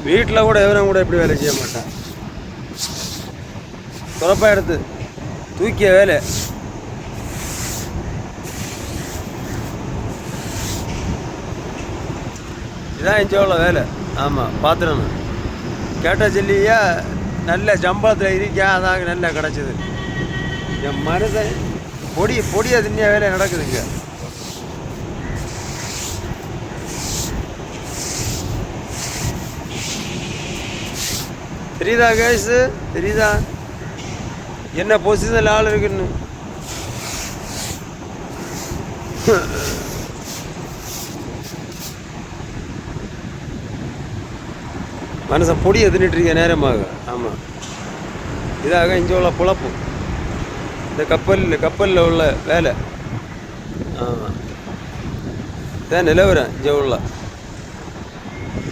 வீட்டில் கூட எவனும் கூட எப்படி வேலை செய்ய மாட்டான். துறப்பா எடுத்து தூக்கிய வேலை. இதான் இங்கே வேலை. ஆமாம், பார்த்துடணும். கேட்ட சொல்லியா நல்ல சம்பளத்தில் இருக்கா, அதாங்க நல்லா கிடச்சிது. என் மனுஷன் பொடியை தின்னிய வேலை நடக்குதுங்க. தெரியுதா கேஸு? தெரியுதா என்ன பொசிஷனில் ஆள் இருக்குன்னு? மனுஷன் பொடியை தின்னுட்டு இருக்க நேரமாக. ஆமாம், இதாக இங்கே உள்ள பொழப்பு. இந்த கப்பலில் உள்ள வேலை. ஆமாம், இதான் நிலவரம் இங்கே உள்ள.